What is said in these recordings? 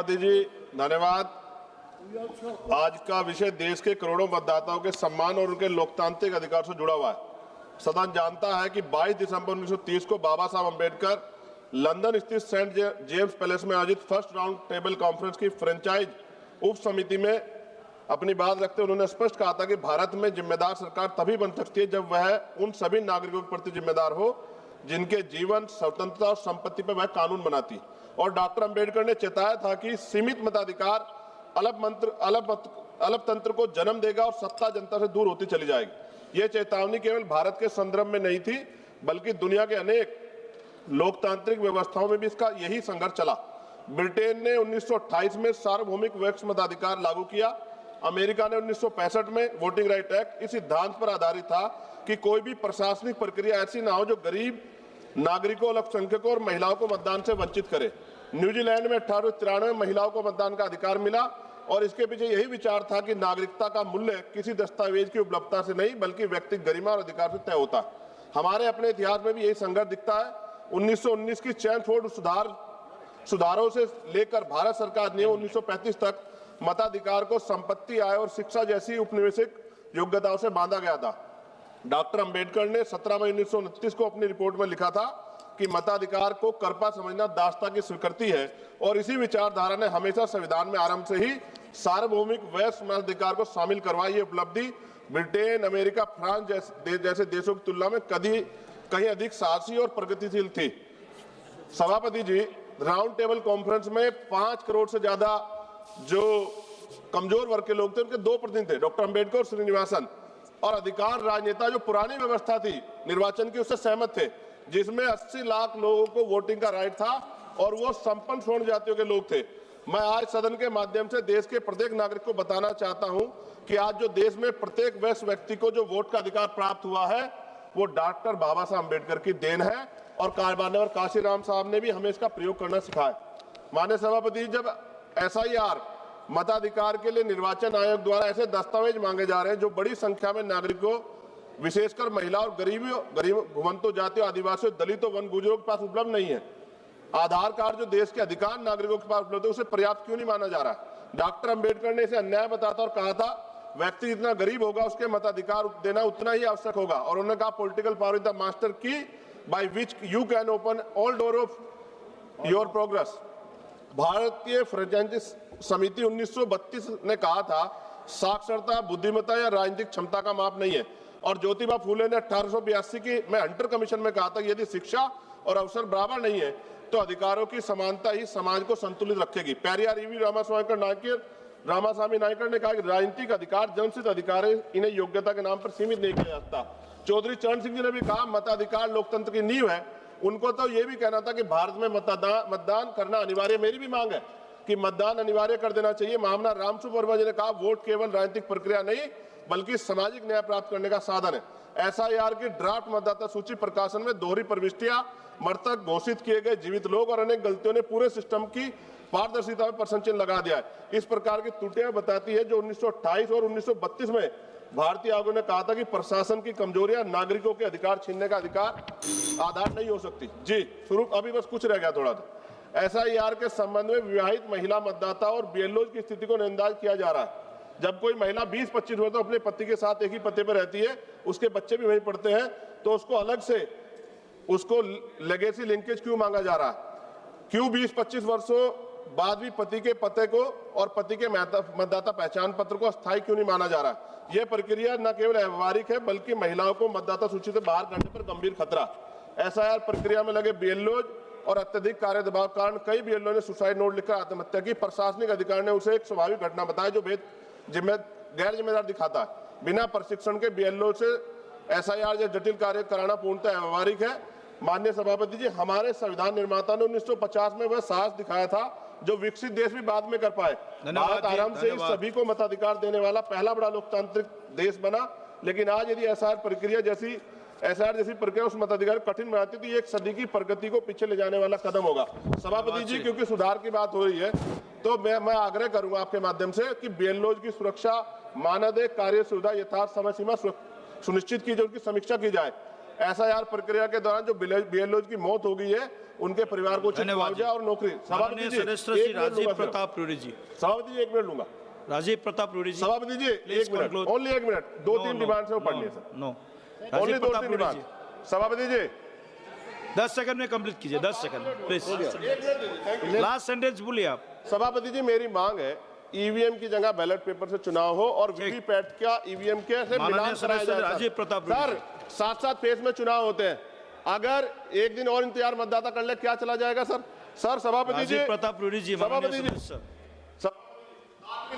सभापति जी धन्यवाद। आज का विषय देश के करोड़ों मतदाताओं के सम्मान और उनके लोकतांत्रिक अधिकार से जुड़ा हुआ है। सदन जानता है कि 22 दिसंबर 1930 को बाबा साहब अम्बेडकर लंदन स्थित सेंट जेम्स पैलेस में आयोजित फर्स्ट राउंड टेबल कॉन्फ्रेंस की फ्रेंचाइज उप समिति में अपनी बात रखते हुए उन्होंने स्पष्ट कहा था कि भारत में जिम्मेदार सरकार तभी बन सकती है जब वह उन सभी नागरिकों के प्रति जिम्मेदार हो जिनके जीवन, स्वतंत्रता और संपत्ति पर वह कानून बनाती। और डॉक्टर अंबेडकर ने चेताया था कि सीमित मताधिकार अलग तंत्र को जन्म देगा और सत्ता जनता से दूर होती चली जाएगी। ये चेतावनी केवल भारत के संदर्भ में नहीं थी, बल्कि दुनिया के अनेक लोकतांत्रिक व्यवस्थाओं में भी इसका यही संघर्ष चला। ब्रिटेन ने 1928 में सार्वभौमिक वयस्क मताधिकार लागू किया। अमेरिका ने 1965 में वोटिंग राइट एक्ट इस सिद्धांत पर आधारित था कि कोई भी प्रशासनिक प्रक्रिया ऐसी ना हो जो गरीब नागरिकों, अल्पसंख्यकों और महिलाओं को मतदान से वंचित करे। न्यूजीलैंड में 1893 में महिलाओं को मतदान का अधिकार मिला और इसके पीछे यही विचार था कि नागरिकता का मूल्य किसी दस्तावेज की उपलब्धता से नहीं बल्कि व्यक्तिगत गरिमा और अधिकार से तय होता है। हमारे अपने इतिहास में भी यही संघर्ष दिखता है। 1919 की चैम्सफोर्ड सुधारों से लेकर भारत सरकार ने 1935 तक मताधिकार को संपत्ति, आय और शिक्षा जैसी उपनिवेशिक योग्यताओं से बांधा गया था। डॉक्टर अंबेडकर ने 17 मई 1929 को अपनी रिपोर्ट में लिखा था कि मताधिकार को कर्पा समझना दासता की स्वीकृति है और इसी विचारधारा ने हमेशा संविधान में आरंभ से ही सार्वभौमिक वयस्क मताधिकार को शामिल करवाई। ये उपलब्धि ब्रिटेन, अमेरिका, फ्रांस जैसे देशों की तुलना में कहीं अधिक साहसी और प्रगतिशील थी। सभापति जी, राउंड टेबल कॉन्फ्रेंस में 5 करोड़ से ज्यादा जो कमजोर वर्ग के लोग थे उनके 2 प्रतिनिधि थे, डॉक्टर अंबेडकर और श्रीनिवासन, और अधिकार राजनेता जो पुरानी व्यवस्था थी निर्वाचन की उससे सहमत थे, जिसमें 80 लाख लोगों को वोटिंग का राइट था और वो संपन्न स्वर्ण जातियों के लोग थे। मैं आज सदन के माध्यम से देश के प्रत्येक नागरिक को बताना चाहता हूं कि आज जो देश में प्रत्येक वयस्क व्यक्ति को जो वोट का अधिकार प्राप्त हुआ है वो डॉक्टर बाबा साहब अम्बेडकर की देन है और माननीय काशीराम साहब ने भी हमें इसका प्रयोग करना सिखाया। माननीय सभापति, जब SIR मताधिकार के लिए निर्वाचन आयोग द्वारा ऐसे दस्तावेज मांगे जा रहे हैं जो बड़ी संख्या में नागरिकों, विशेषकर महिला और गरीब घुमंतु जातियों, आदिवासियों, दलितों, वन गुजरों के पास उपलब्ध नहीं है। आधार कार्ड जो देश के अधिकांश नागरिकों के पास उपलब्ध है उसे पर्याप्त क्यों नहीं माना जा रहा है? डॉक्टर अंबेडकर ने इसे अन्याय बताता और कहा था व्यक्ति जितना गरीब होगा उसके मताधिकार देना उतना ही आवश्यक होगा और उन्होंने कहा political power is the master key by which you can open all door of your progress. भारतीय फ्रेंचाइजी समिति 1932 ने कहा था साक्षरता, बुद्धिमत्ता या राजनीतिक क्षमता का माप नहीं है और ज्योतिबा फूले ने 1882 की हंटर कमीशन में कहा था यदि शिक्षा और अवसर बराबर नहीं है तो अधिकारों की समानता ही समाज को संतुलित रखेगी। पेरियार ईवी रामास्वामी नायकर ने कहा कि राजनीतिक अधिकार जन्मसिद्ध अधिकार है, इन्हें योग्यता के नाम पर सीमित नहीं किया जाता। चौधरी चरण सिंह जी ने भी कहा मताधिकार लोकतंत्र की नींव है। उनको तो ये भी कहना था कि भारत में मतदान करना अनिवार्य। मेरी भी मांग है कि मतदान अनिवार्य कर देना चाहिए। महामना रामसुब्रमण्यम वर्मा जी ने कहा वोट केवल राजनीतिक प्रक्रिया नहीं बल्कि सामाजिक न्याय प्राप्त करने का साधन है। SIR की ड्राफ्ट मतदाता सूची प्रकाशन में दोहरी प्रविष्टियां, मृतक घोषित किए गए जीवित लोग और अनेक गलतियों ने पूरे सिस्टम की पारदर्शिता में प्रश्न चिन्ह लगा दिया है। इस प्रकार की त्रुटियां बताती है जो 1928 और 1932 में भारतीय आयोग ने कहा था कि प्रशासन की कमजोरियां नागरिकों के अधिकार छीनने का आधार नहीं हो सकती। जी स्वरूप अभी बस कुछ रह गया थोड़ा सा। SIR के संबंध में विवाहित महिला मतदाता और BLOs की स्थिति को नजरअंदाज किया जा रहा है। जब कोई महिला 20-25 वर्ष अपने पति के साथ एक ही पते पर रहती है, उसके बच्चे भी वहीं पढ़ते हैं, तो उसको अलग से उसको लेगेसी लिंकेज क्यों मांगा जा रहा है? क्यों 20-25 वर्षों बाद भी पति के पते को और पति के मतदाता पहचान पत्र को अस्थायी क्यों नहीं माना जा रहा? यह प्रक्रिया न केवल व्यवहारिक है बल्कि महिलाओं को मतदाता सूची से बाहर करने पर गंभीर खतरा। SIR प्रक्रिया में लगे BLOs और अत्यधिक कार्य दबाव कारण कई BLO ने सुसाइड नोट लिखकर आत्महत्या की। प्रशासनिक अधिकारी ने उसे एक स्वाभाविक घटना बताया जो गैर जिम्मेदार दिखाता है। बिना प्रशिक्षण के BLO से SIR या जटिल कार्य कराना पूर्णतः व्यवहारिक है। माननीय सभापति जी, हमारे संविधान निर्माता ने 1950 में वह साहस दिखाया था जो विकसित देश भी बाद में कर पाए। भारत आराम से सभी को मताधिकार देने वाला पहला बड़ा लोकतांत्रिक देश बना, लेकिन आज यदि SIR जैसी प्रक्रिया उस मताधिकार कठिन बनाती तो ये एक सदी की प्रगति को पीछे ले जाने वाला कदम होगा। सभापति जी, क्योंकि सुधार की बात हो रही है तो मैं आग्रह करूंगा आपके माध्यम से कि BLOs की सुरक्षा, मानदेय, कार्य सुविधा, यथार्थ समय सीमा सुनिश्चित की जाए, उनकी समीक्षा की जाए। एसआईआर प्रक्रिया के दौरान जो बीएलओ की मौत हो गई है उनके परिवार को मुआवजा और नौकरी। माननीय सदस्य श्री राजीव प्रताप रूडी जी। सभापति जी 1 मिनट लूंगा। राजीव प्रताप रूडी जी। सभापति जी 1 मिनट, ओनली 1 मिनट, 2-3 डिमांड से वो पढ़ लिए सर। No, only 2-3 demand. सभापति जी 10 सेकंड में कंप्लीट कीजिए, 10 सेकंड प्लीज। लास्ट सेंटेंस बोलिए आप। सभापति जी मेरी मांग है ईवीएम की जगह बैलेट पेपर से चुनाव हो और वीवीपैट का ईवीएम के से मिलान कराया जाए। राजीव प्रताप सर साथ-साथ फेज में चुनाव होते हैं, अगर एक दिन और इंतजार मतदाता कर ले क्या चला जाएगा सर? सर सभापति जी प्रताप रूडी जी। सभापति जी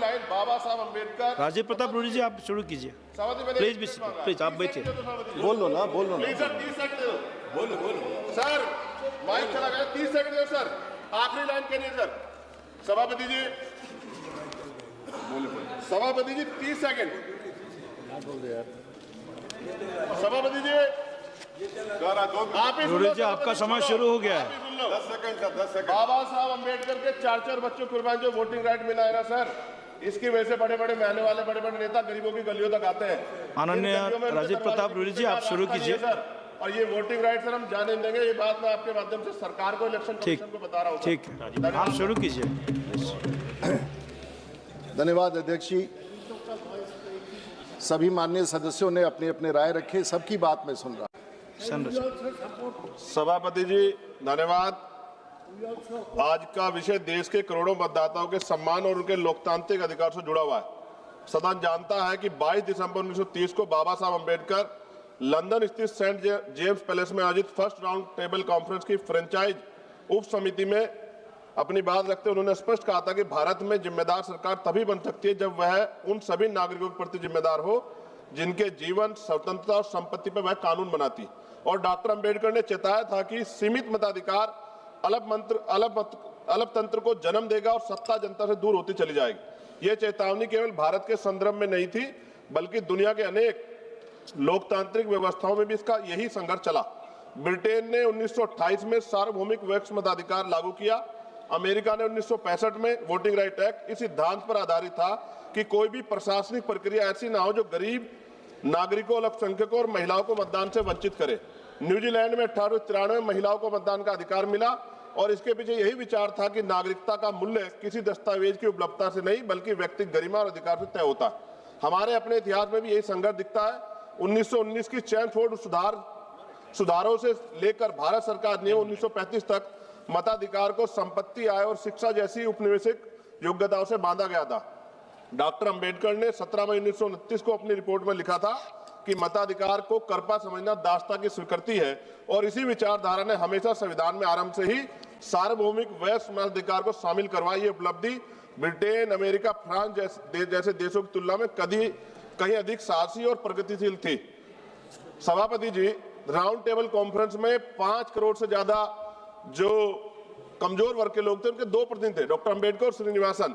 लाइन बाबा साहब अम्बेडकर। राजीव प्रताप रूडी जी आप शुरू कीजिए प्लीज। भी प्लीज आप बैठिए। बोल लो ना, बोल लो ना। सर 30 सेकंड दे दो। बोलो सर, माइक चला गया, 30 सेकंड दो सर, आखिरी लाइन करिए सर। सभापति जी सभापति जी 30 सेकंड। सभापति जी आप ही रूडी जी आपका समय शुरू हो गया है। 10 सेकंड सर, 10 सेकंड। बाबा साहब अम्बेडकर के 4-4 बच्चों कुर्बान जो वोटिंग राइट मिला है ना सर, इसकी वजह से बड़े-बड़े महने वाले बड़े-बड़े नेता गरीबों की गलियों तक आते हैं। माननीय राजीव प्रताप रूडी जी आप शुरू कीजिए सर। और ये वोटिंग राइट सर हम जाने देंगे, ये बात मैं आपके माध्यम से सरकार को, इलेक्शन कमीशन को बता रहा हूँ। ठीक है, आप शुरू कीजिए। धन्यवाद अध्यक्ष जी। सभी माननीय सदस्यों ने अपने अपने राय रखे, सबकी बात मैं सुन रहा। सभापति जी धन्यवाद। आज का विषय देश के करोड़ों मतदाताओं के सम्मान और उनके लोकतांत्रिक अधिकार से जुड़ा हुआ है। सदन जानता है कि 22 दिसंबर 1930 को बाबा साहब अम्बेडकर लंदन स्थित सेंट जेम्स पैलेस में आयोजित फर्स्ट राउंड टेबल कॉन्फ्रेंस की फ्रेंचाइज उप समिति में अपनी बात रखते उन्होंने स्पष्ट कहा था कि भारत में जिम्मेदार सरकार तभी बन सकती है जब वह उन सभी नागरिकों के प्रति जिम्मेदार हो जिनके जीवन, स्वतंत्रता और संपत्ति पर वह कानून बनाती। और डॉक्टर अंबेडकर ने चेताया था कि सीमित मताधिकार अलपतंत्र को जन्म देगा और सत्ता जनता से दूर होती चली जाएगी। यह चेतावनी केवल भारत के संदर्भ में नहीं थी, बल्कि दुनिया के अनेक लोकतांत्रिक व्यवस्थाओं में भी इसका यही संघर्ष चला। ब्रिटेन ने 1928 में सार्वभौमिक वयस्क मताधिकार लागू किया। अमेरिका ने 1965 में वोटिंग राइट एक्ट इस सिद्धांत पर आधारित था कि कोई भी प्रशासनिक प्रक्रिया ऐसी ना हो जो गरीब नागरिकों, अल्पसंख्यकों और महिलाओं को मतदान से वंचित करे। न्यूजीलैंड में 1893 में महिलाओं को मतदान का अधिकार मिला और इसके पीछे यही विचार था कि नागरिकता का मूल्य किसी दस्तावेज की उपलब्धता से नहीं बल्कि व्यक्तिगत गरिमा और अधिकार से तय होता है। हमारे अपने इतिहास में भी यही संघर्ष दिखता है। 1919 की चैनफोर्ड सुधारों से लेकर भारत सरकार ने 1935 तक मताधिकार को संपत्ति, आय और शिक्षा जैसी उपनिवेशिक योग्यताओं से बांधा गया था। डॉक्टर अंबेडकर ने 17 मई 1929 को अपनी रिपोर्ट में लिखा था कि मताधिकार को कर्पा समझना दासता की स्वीकृति है और इसी विचारधारा ने हमेशा संविधान में आरंभ से ही सार्वभौमिक वयस्क मताधिकार को शामिल करवाई। ये उपलब्धि ब्रिटेन, अमेरिका, फ्रांस जैसे देशों की तुलना में कहीं अधिक साहसी और प्रगतिशील थी। सभापति जी राउंड टेबल कॉन्फ्रेंस में 5 करोड़ से ज्यादा जो कमजोर वर्ग के लोग थे उनके 2 प्रतिनिधि थे, डॉक्टर अंबेडकर और श्रीनिवासन,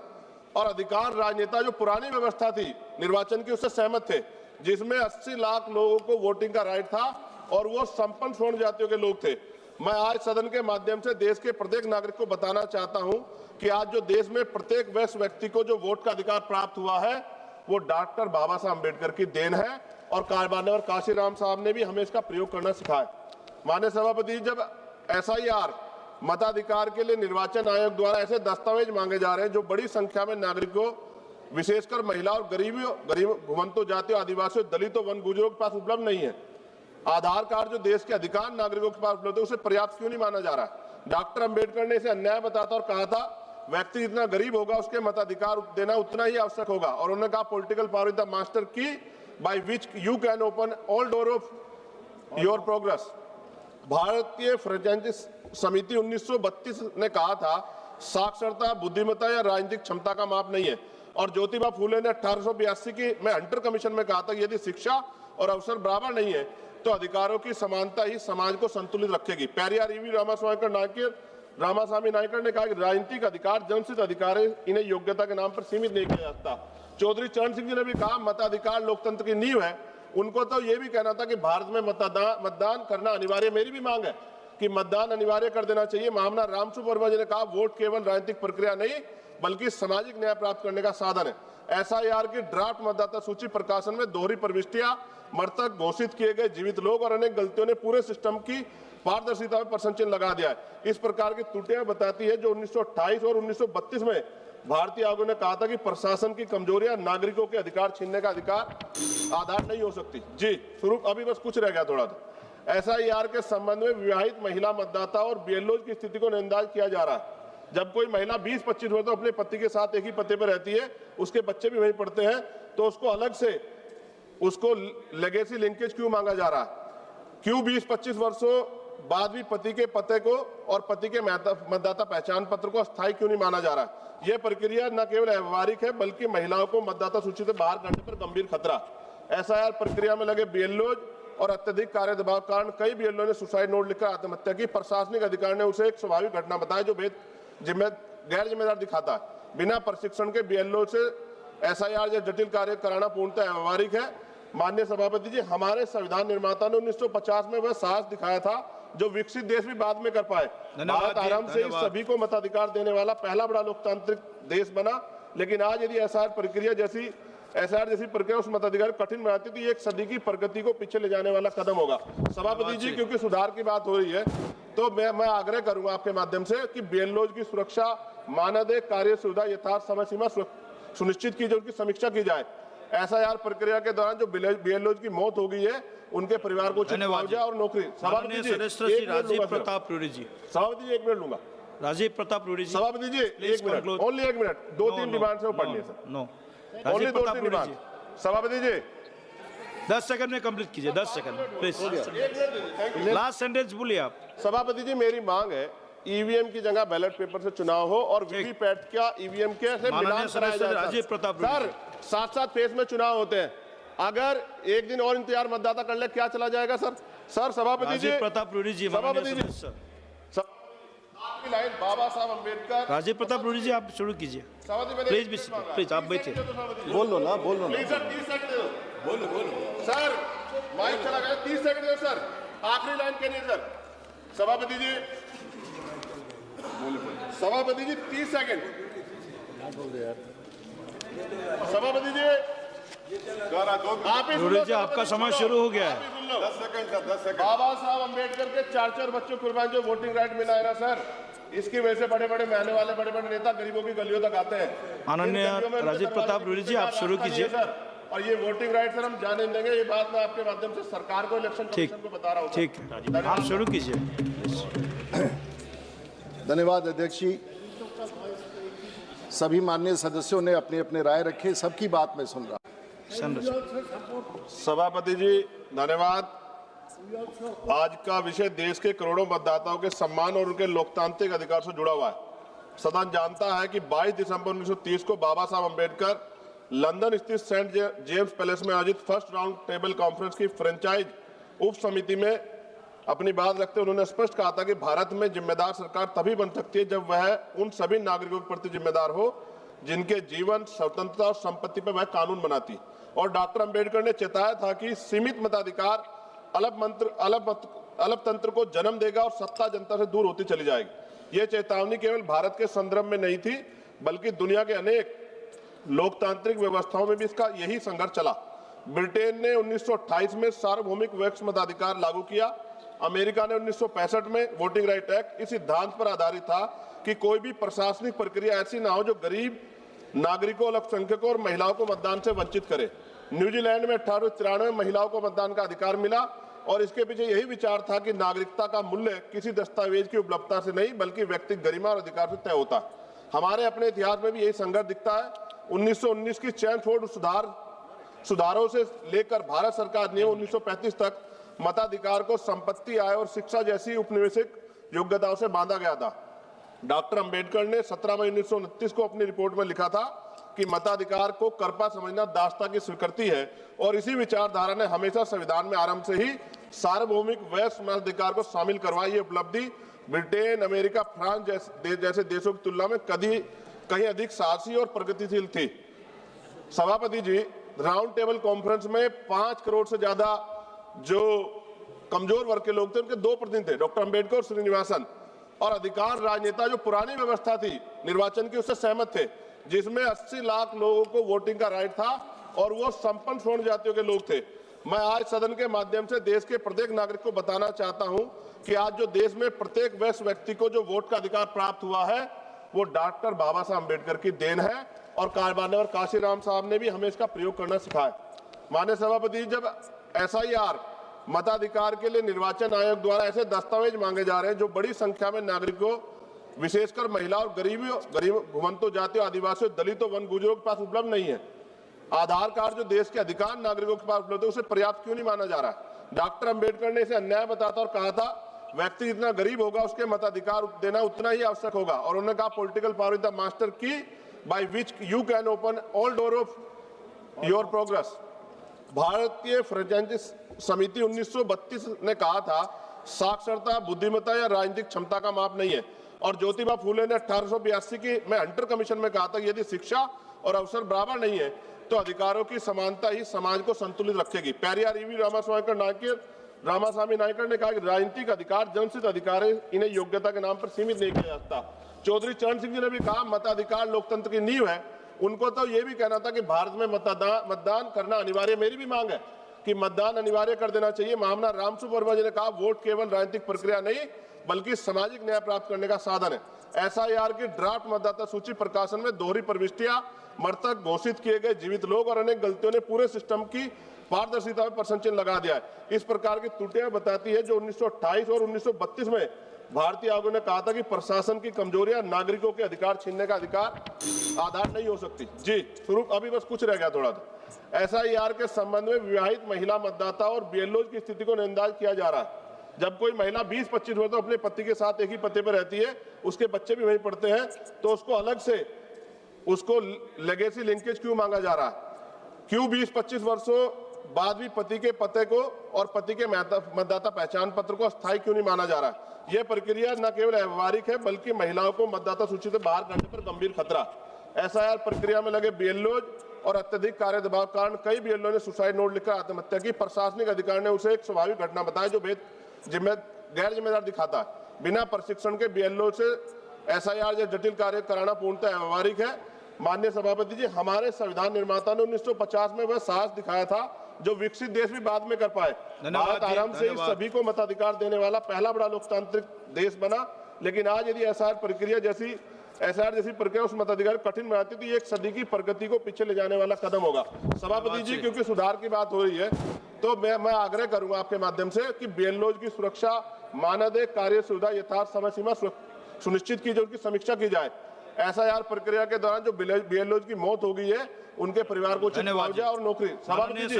और अधिकार राजनेता जो पुरानी व्यवस्था थी निर्वाचन की उससे सहमत थे, जिसमें 80 लाख लोगों को वोटिंग का राइट था और वो संपन्न स्वर्ण जातियों के लोग थे। मैं आज सदन के माध्यम से देश के प्रत्येक नागरिक को बताना चाहता हूं कि आज जो देश में प्रत्येक वयस्क व्यक्ति को जो वोट का अधिकार प्राप्त हुआ है वो डॉक्टर बाबा साहब अम्बेडकर की देन है और माननीय काशीराम साहब ने भी हमें इसका प्रयोग करना सिखाया। माननीय सभापति, जब SIR मताधिकार के लिए निर्वाचन आयोग द्वारा ऐसे दस्तावेज मांगे जा रहे हैं जो बड़ी संख्या में नागरिकों, विशेषकर महिला और गरीब घुमंतु जातियों, आदिवासियों, दलितों, वन गुजरों के पास उपलब्ध नहीं है। आधार कार्ड जो देश के अधिकांश नागरिकों के पास उपलब्ध है उसे पर्याप्त क्यों नहीं माना जा रहा है? डॉक्टर अंबेडकर ने इसे अन्याय बताता और कहा था व्यक्ति जितना गरीब होगा उसके मताधिकार देना उतना ही आवश्यक होगा। और उन्होंने कहा political power is the master key by which you can open all door of your progress. भारतीय फ्रेंचाइजी समिति 1932 ने कहा था साक्षरता, बुद्धिमत्ता या राजनीतिक क्षमता का माप नहीं है। और ज्योतिबा फूले ने 1882 की में हंटर कमीशन में कहा था यदि शिक्षा और अवसर बराबर नहीं है तो अधिकारों की समानता ही समाज को संतुलित रखेगी। पेरियार ईवी रामास्वामी नायकर ने कहा कि राजनीतिक अधिकार जन्मसिद्ध अधिकार है, इन्हें योग्यता के नाम पर सीमित नहीं किया जाता। चौधरी चरण सिंह जी ने भी कहा मताधिकार लोकतंत्र की नींव है। उनको तो ये भी कहना था कि भारत में मतदान करना अनिवार्य। मेरी भी मांग है कि मतदान अनिवार्य कर देना चाहिए। महामना रामसु वर्मा जी ने कहा वोट केवल राजनीतिक प्रक्रिया नहीं बल्कि सामाजिक न्याय प्राप्त करने का साधन है। एसआईआर की ड्राफ्ट मतदाता सूची प्रकाशन में दोहरी प्रविष्टियां, मृतक घोषित किए गए जीवित लोग और अनेक गलतियों ने पूरे सिस्टम की पारदर्शिता में प्रश्न चिन्ह लगा दिया है। इस प्रकार की त्रुटियां बताती है जो 1928 और 1932 में भारतीय आयोग ने कहा था कि प्रशासन की कमजोरियां नागरिकों के अधिकार छीनने का अधिकार आधार नहीं हो सकती। जी शुरू अभी बस कुछ रह गया थोड़ा सा। एसआईआर के संबंध में विवाहित महिला मतदाता और बीएलओ की स्थिति को नजरअंदाज किया जा रहा है। जब कोई महिला 20-25 वर्ष अपने पति के साथ एक ही पते पर रहती है, उसके बच्चे भी वहीं पढ़ते हैं, तो उसको अलग से उसको लेगेसी लिंकेज क्यों मांगा जा रहा है? क्यों 20-25 वर्षों बाद भी पति के पते को और पति के मतदाता पहचान पत्र को अस्थायी क्यों नहीं माना जा रहा है? यह प्रक्रिया न केवल व्यवहारिक है बल्कि महिलाओं को मतदाता सूची से बाहर करने पर गंभीर खतरा। एसआईआर प्रक्रिया में लगे बीएलओ और अत्यधिक कार्य दबाव के कारण कई बीएलओ ने सुसाइड नोट लिखकर आत्महत्या की। प्रशासनिक अधिकारी ने उसे एक स्वाभाविक घटना बताया जो गैर जिम्मेदार दिखाता है। बिना प्रशिक्षण के बीएलओ से एसआईआर या जटिल कार्य कराना पूर्णतः व्यवहारिक है। माननीय सभापति जी, हमारे संविधान निर्माता ने 1950 में वह साहस दिखाया था जो विकसित देश भी बाद में कर पाए। भारत आरंभ से ही सभी को मताधिकार देने वाला पहला बड़ा लोकतांत्रिक देश बना, लेकिन आज यदि एसआईआर जैसी प्रक्रिया उस मताधिकार कठिन बनाती तो ये एक सदी की प्रगति को पीछे ले जाने वाला कदम होगा। सभापति जी, क्योंकि सुधार की बात हो रही है तो मैं आग्रह करूंगा आपके माध्यम से कि बीएलओ की सुरक्षा, मानदेय, कार्य सुविधा यथार्थ समय सीमा सुनिश्चित की जाए, उनकी समीक्षा की जाए। एसआईआर प्रक्रिया के दौरान जो बीएलओ की मौत हो गई है उनके परिवार को मुआवजा और नौकरी। सभापति जी, राजीव प्रताप रूडी जी। सभापति जी 1 मिनट लूंगा। राजीव प्रताप रूडी जी। सभापति जी 1 मिनट, ओनली 1 मिनट। 2-3 डिमांड से वो पढ़नी है sir. No, only Rajiv Pratap 2-3 Rudy demand. जी। सभापति जी 10 सेकंड में कंप्लीट कीजिए, 10 सेकंड प्लीज। लास्ट सेंटेंस बोलिए आप। सभापति जी, मेरी मांग है ईवीएम की जगह बैलेट पेपर से चुनाव हो और वीवीपैट का ईवीएम के से मिलान कराया जाए। राजीव प्रताप सर, साथ फेज में चुनाव होते हैं, अगर एक दिन और इंतजार मतदाता कर ले क्या चला जाएगा सर? सभापति जी, राजीव प्रताप रूडी जी। सभापति जी, आपकी लाइन बाबा साहब अम्बेडकर। राजीव प्रताप रूडी जी, आप शुरू कीजिए प्लीज। प्लीज आप बैठिए। बोल लो ना। सर 30 सेकंड दो। बोलो सर, माइक चला गया। 30 सेकंड दो सर, आखिरी लाइन कहनी सर। सभापति जी 30 सेकंड। सभापति जी आप ही सुन लो। आपका समय शुरू हो गया है। 10 सेकंड सर, 10 सेकंड। बाबा साहब अम्बेडकर के 4 बच्चों कुर्बान जो वोटिंग राइट मिला है ना सर, इसकी वजह से बड़े-बड़े महने वाले बड़े-बड़े नेता गरीबों की गलियों तक आते हैं। माननीय राजीव प्रताप रूडी जी, आप शुरू कीजिए सर। और ये वोटिंग राइट सर हम जाने देंगे, ये बात मैं आपके माध्यम से सरकार को, इलेक्शन कमीशन को बता रहा हूँ। ठीक है, आप शुरू कीजिए। धन्यवाद अध्यक्ष जी। सभी माननीय सदस्यों ने अपने अपने राय रखे, सबकी बात मैं सुन रहा। सभापति जी धन्यवाद। आज का विषय देश के करोड़ों मतदाताओं के सम्मान और उनके लोकतांत्रिक अधिकार से जुड़ा हुआ है। सदन जानता है कि 22 दिसंबर 1930 को बाबा साहब अम्बेडकर लंदन स्थित सेंट जेम्स पैलेस में आयोजित फर्स्ट राउंड टेबल कॉन्फ्रेंस की फ्रेंचाइज उप समिति में अपनी बात रखते हुए उन्होंने स्पष्ट कहा था कि भारत में जिम्मेदार सरकार तभी बन सकती है जब वह उन सभी नागरिकों के प्रति जिम्मेदार हो जिनके जीवन, स्वतंत्रता और संपत्ति पर वह कानून बनाती। और डॉक्टर अंबेडकर ने चेताया था कि सीमित मताधिकार अलग तंत्र को जन्म देगा और सत्ता जनता से दूर होती चली जाएगी। यह चेतावनी केवल भारत के संदर्भ में नहीं थी बल्कि दुनिया के अनेक लोकतांत्रिक व्यवस्थाओं में भी इसका यही संघर्ष चला। ब्रिटेन ने 1928 में सार्वभौमिक वयस्क मताधिकार लागू किया। अमेरिका ने 1965 में वोटिंग राइट एक्ट इस सिद्धांत पर आधारित था कि कोई भी प्रशासनिक प्रक्रिया ऐसी ना हो जो गरीब नागरिकों, अल्पसंख्यकों और महिलाओं को मतदान से वंचित करे। न्यूजीलैंड में 1893 में महिलाओं को मतदान का अधिकार मिला और इसके पीछे यही विचार था कि नागरिकता का मूल्य किसी दस्तावेज की उपलब्धता से नहीं बल्कि व्यक्तिगत गरिमा और अधिकार से तय होता है। हमारे अपने इतिहास में भी यही संघर्ष दिखता है। 1919 की चैम्सफोर्ड सुधारों से लेकर भारत सरकार ने 1935 तक मताधिकार को संपत्ति, आय और शिक्षा जैसी उपनिवेशिक योग्यताओं से बांधा गया था। डॉक्टर अंबेडकर ने 17 मई 1929 को अपनी रिपोर्ट में लिखा था कि मताधिकार को कर्पा समझना दासता की स्वीकृति है और इसी विचारधारा ने हमेशा संविधान में आरंभ से ही सार्वभौमिक वयस्क मताधिकार को शामिल करवाई। ये उपलब्धि ब्रिटेन, अमेरिका, फ्रांस जैसे देशों की तुलना में कहीं अधिक साहसी और प्रगतिशील थी। सभापति जी, राउंड टेबल कॉन्फ्रेंस में 5 करोड़ से ज्यादा जो कमजोर वर्ग के लोग थे उनके 2 प्रतिनिधि थे, डॉक्टर अंबेडकर और श्रीनिवासन, और अधिकार राजनेता जो पुरानी व्यवस्था थी निर्वाचन की उससे सहमत थे। जिसमें 80 लाख लोगों को वोटिंग का राइट था और वो संपन्न स्वर्ण जातियों के लोग थे। मैं आज सदन के माध्यम से देश के प्रत्येक नागरिक को बताना चाहता हूं कि आज जो देश में प्रत्येक वयस्क व्यक्ति को जो वोट का अधिकार प्राप्त हुआ है वो डॉक्टर बाबा साहब अम्बेडकर की देन है और माननीय काशीराम साहब ने भी हमें इसका प्रयोग करना सिखाया। माननीय सभापति, जब SIR मताधिकार के लिए निर्वाचन आयोग द्वारा ऐसे दस्तावेज मांगे जा रहे हैं जो बड़ी संख्या में नागरिकों, विशेषकर महिला और गरीब घुमंतु जातियों, आदिवासियों, दलितों, वन गुजरों के पास उपलब्ध नहीं है। आधार कार्ड जो देश के अधिकांश नागरिकों के पास उपलब्ध है उसे पर्याप्त क्यों नहीं माना जा रहा है? डॉक्टर अंबेडकर ने इसे अन्याय बताता और कहा था व्यक्ति जितना गरीब होगा उसके मताधिकार देना उतना ही आवश्यक होगा और उन्होंने कहा political power is the master key by which you can open all door of your progress. भारतीय फ्रेंचाइजी समिति 1932 ने कहा था साक्षरता बुद्धिमत्ता या राजनीतिक क्षमता का माप नहीं है और ज्योतिबा फूले ने 1882 में हंटर कमीशन में कहा था यदि शिक्षा और अवसर बराबर नहीं है तो अधिकारों की समानता ही समाज को संतुलित रखेगी। पेरियार ईवी रामास्वामी नायकर ने कहा कि राजनीतिक अधिकार जनसित अधिकार है, इन्हें योग्यता के नाम पर सीमित नहीं किया जाता। चौधरी चरण सिंह जी ने भी कहा मताधिकार लोकतंत्र की नींव है। उनको तो ये भी कहना था कि भारत में मतदान करना अनिवार्य। मेरी भी मांग है कि मतदान अनिवार्य कर देना चाहिए। महामना रामसुब्रमण्यम वर्मा जी ने कहा वोट केवल राजनीतिक प्रक्रिया नहीं बल्कि सामाजिक न्याय प्राप्त करने का साधन है। SIR की ड्राफ्ट मतदाता सूची प्रकाशन में दोहरी प्रविष्टियां, मृतक घोषित किए गए जीवित लोग और अनेक गलतियों ने पूरे सिस्टम की पारदर्शिता में प्रश्न चिन्ह लगा दिया है। इस प्रकार की त्रुटियां बताती है जो 1928 और 1932 में भारतीय आयोग ने कहा था कि प्रशासन की कमजोरियां नागरिकों के अधिकार छीनने का आधार नहीं हो सकती। जी शुरू अभी बस कुछ रह गया थोड़ा सा। SIR के संबंध में विवाहित महिला मतदाता और BLOs की स्थिति को नजरअंदाज किया जा रहा है। जब कोई महिला 20-25 वर्ष अपने पति के साथ एक ही पते पर रहती है, उसके बच्चे भी वहीं पढ़ते हैं, तो उसको अलग से उसको लेगेसी लिंकेज क्यों मांगा जा रहा है? क्यों 20-25 वर्षों बाद भी पति के पते को और पति के मतदाता पहचान पत्र को अस्थायी क्यों नहीं माना जा रहा है? यह प्रक्रिया न केवल व्यवहारिक है बल्कि महिलाओं को मतदाता सूची से बाहर करने पर गंभीर खतरा। SIR प्रक्रिया में लगे BLOs और अत्यधिक कार्य दबाव के कारण कई BLO ने सुसाइड नोट लिखकर आत्महत्या की। प्रशासनिक अधिकारी ने उसे एक स्वाभाविक घटना बताया जो गैर जिम्मेदार दिखाता है। बिना प्रशिक्षण के BLO से SIR जैसे जटिल कार्य कराना पूर्णतः व्यवहारिक है। माननीय सभापति जी, हमारे संविधान निर्माता ने 1950 में वह साहस दिखाया था जो विकसित देश भी बाद में कर पाए। भारत आराम से सभी को मताधिकार देने वाला पहला बड़ा लोकतांत्रिक देश बना, लेकिन आज यदि SIR जैसी प्रक्रिया उस मताधिकार को कठिन बनाती तो ये एक सदी की प्रगति को पीछे ले जाने वाला कदम होगा। सभापति जी, क्योंकि सुधार की बात हो रही है तो मैं आग्रह करूंगा आपके माध्यम से कि BLOs की सुरक्षा, मानदेय, कार्य सुविधा, यथार्थ समय सीमा सुनिश्चित की जाए, उनकी समीक्षा की जाए। SIR प्रक्रिया के दौरान जो BLOs की मौत हो गई है उनके परिवार को मुआवजा और नौकरी। सभापति जी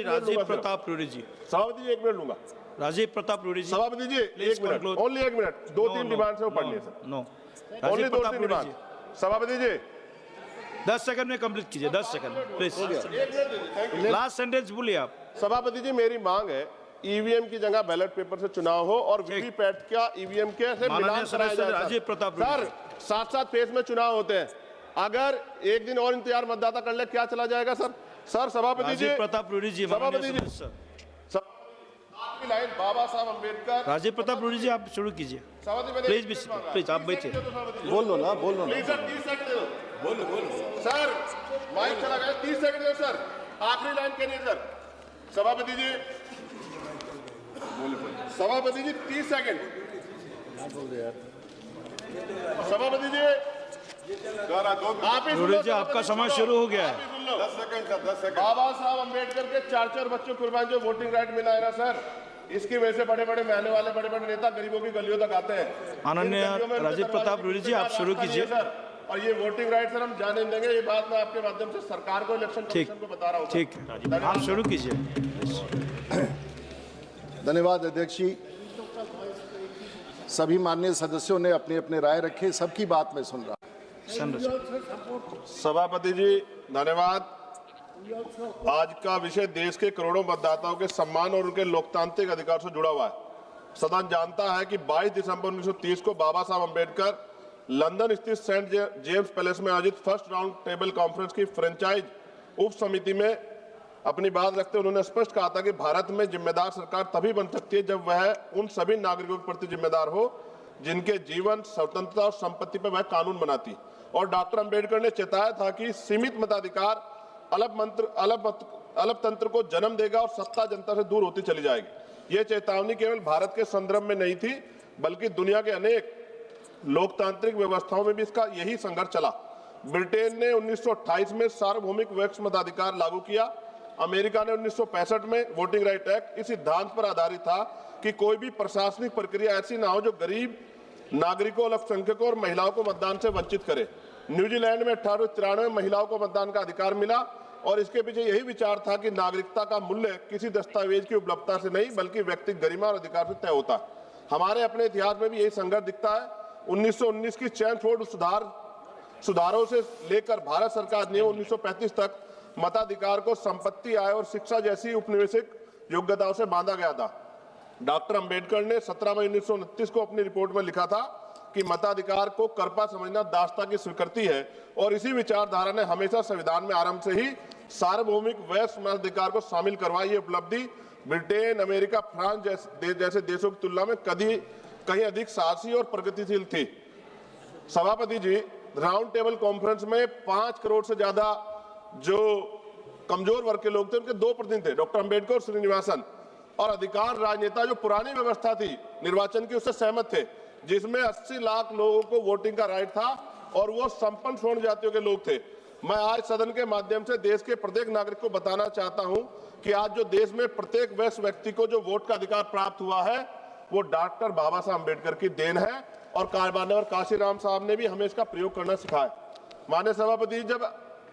राजीव प्रताप रूडी जी, सभापति जी 1 मिनट लूंगा। राजीव प्रताप रूडी जी, सभापति जी 1 मिनट, ओनली 1 मिनट। 2-3 डिमांड से वो पढ़नी है सर। No, only 2-3 demand. सभापति जी 10 सेकंड में कंप्लीट कीजिए। 10 सेकंड प्लीज, लास्ट सेंटेंस बोलिए आप। सभापति जी, मेरी मांग है EVM की जगह बैलेट पेपर से चुनाव हो और वीवीपैट का EVM के से मिलान कराया जाए। राजीव प्रताप सर, साथ-साथ फेज में चुनाव होते हैं, अगर एक दिन और इंतजार मतदाता कर ले क्या चला जाएगा सर? सभापति जी, प्रताप रूडी जी, सभापति जी, आपकी लाइन बाबा साहब अम्बेडकर। राजीव प्रताप रूडी जी, आप शुरू कीजिए प्लीज आप बैठिए। बोल लो ना प्लीज सर, 30 सेकंड दे दो। बोलो सर, माइक चला गया, 30 सेकंड दो सर, आखिरी लाइन करिए सर। सभापति जी 30 सेकंड। सभापति जी आप ही रूडी जी, आपका समय शुरू हो गया है। 10 सेकंड सर, 10 सेकंड। बाबा साहब अम्बेडकर के 4 बच्चों कुर्बान जो वोटिंग राइट मिला है ना सर, इसकी वजह से बड़े-बड़े महल वाले बड़े-बड़े नेता गरीबों की गलियों तक आते हैं। माननीय राजीव प्रताप रूडी जी, आप शुरू कीजिए सर। और ये वोटिंग राइट सर हम जाने देंगे, ये बात मैं आपके माध्यम से सरकार को, इलेक्शन कमीशन को बता रहा हूँ। ठीक है, आप शुरू कीजिए। धन्यवाद अध्यक्ष जी। सभी माननीय सदस्यों ने अपने अपने राय रखे, सबकी बात मैं सुन रहा। सभापति जी धन्यवाद। आज का विषय देश के करोड़ों मतदाताओं के सम्मान और उनके लोकतांत्रिक अधिकार से जुड़ा हुआ है। सदन जानता है कि 22 दिसंबर 1930 को बाबा साहब अम्बेडकर लंदन स्थित सेंट जेम्स पैलेस में आयोजित फर्स्ट राउंड टेबल कॉन्फ्रेंस की फ्रेंचाइज उप समिति में अपनी बात रखते हुए उन्होंने स्पष्ट कहा था कि भारत में जिम्मेदार सरकार तभी बन सकती है जब वह उन सभी नागरिकों के प्रति जिम्मेदार हो जिनके जीवन, स्वतंत्रता और संपत्ति पर वह कानून बनाती। और डॉक्टर अंबेडकर ने चेताया था कि सीमित मताधिकार अलपतंत्र को जन्म देगा और सत्ता जनता से दूर होती चली जाएगी। ये चेतावनी केवल भारत के संदर्भ में नहीं थी, बल्कि दुनिया के अनेक लोकतांत्रिक व्यवस्थाओं में भी इसका यही संघर्ष चला। ब्रिटेन ने 1928 में सार्वभौमिक वयस्क मताधिकार लागू किया। अमेरिका ने 1965 में वोटिंग राइट एक्ट इस सिद्धांत पर आधारित था कि कोई भी प्रशासनिक प्रक्रिया ऐसी ना हो जो गरीब नागरिकों, अल्पसंख्यकों और महिलाओं को मतदान से वंचित करे। न्यूजीलैंड में 1893 में महिलाओं को मतदान का अधिकार मिला और इसके पीछे यही विचार था कि नागरिकता का मूल्य किसी दस्तावेज की उपलब्धता से नहीं, बल्कि व्यक्तिगत गरिमा और अधिकार से तय होता है। हमारे अपने इतिहास में भी यही संघर्ष दिखता है। 1919 की चैम्सफोर्ड सुधारों से लेकर भारत सरकार अधिनियम 1935 तक मताधिकार को संपत्ति, आय और शिक्षा जैसी उपनिवेशिक योग्यताओं से बांधा गया था। डॉक्टर अंबेडकर ने 17 मई 1929 को अपनी रिपोर्ट में लिखा था कि मताधिकार को कर्पा समझना दासता की स्वीकृति है, और इसी विचारधारा ने हमेशा संविधान में आरंभ से ही सार्वभौमिक वयस्क मताधिकार को शामिल करवाई। ये उपलब्धि ब्रिटेन, अमेरिका, फ्रांस जैसे देशों की तुलना में कहीं अधिक साहसी और प्रगतिशील थी। सभापति जी, राउंड टेबल कॉन्फ्रेंस में 5 करोड़ से ज्यादा जो कमजोर वर्ग के लोग थे, उनके 2 प्रतिनिधि थे, डॉक्टर अंबेडकर और श्रीनिवासन, और अधिकार राजनेता जो पुरानी व्यवस्था थी निर्वाचन की, उससे सहमत थे, जिसमें 80 लाख लोगों को वोटिंग का राइट था और वो संपन्न स्वर्ण जातियों के लोग थे। मैं आज सदन के माध्यम से देश के प्रत्येक नागरिक को बताना चाहता हूं कि आज जो देश में प्रत्येक वयस्क व्यक्ति को जो वोट का अधिकार प्राप्त हुआ है, वो डॉक्टर बाबा साहब अम्बेडकर की देन है, और माननीय काशीराम साहब ने भी हमें इसका प्रयोग करना सिखाया। माननीय सभापति, जब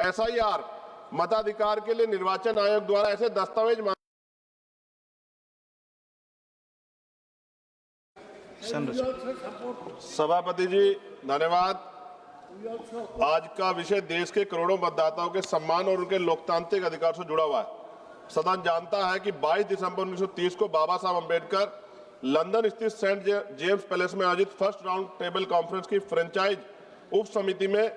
SIR मताधिकार के लिए निर्वाचन आयोग द्वारा ऐसे दस्तावेज सभापति जी धन्यवाद। आज का विषय देश के करोड़ों मतदाताओं के सम्मान और उनके लोकतांत्रिक अधिकार से जुड़ा हुआ है। सदन जानता है कि 22 दिसंबर 1930 को बाबा साहब अम्बेडकर लंदन स्थित सेंट जेम्स पैलेस में आयोजित फर्स्ट राउंड टेबल कॉन्फ्रेंस की फ्रेंचाइज उप समिति में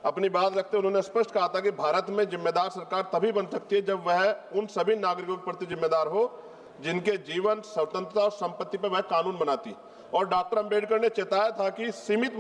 अपनी बात रखते हुए उन्होंने स्पष्ट कहा था कि भारत में जिम्मेदार सरकार तभी बन सकती है जब वह उन सभी नागरिकों के प्रति जिम्मेदार हो जिनके जीवन, स्वतंत्रता और संपत्ति पर वह कानून बनाती। और डॉक्टर अंबेडकर ने चेताया था कि सीमित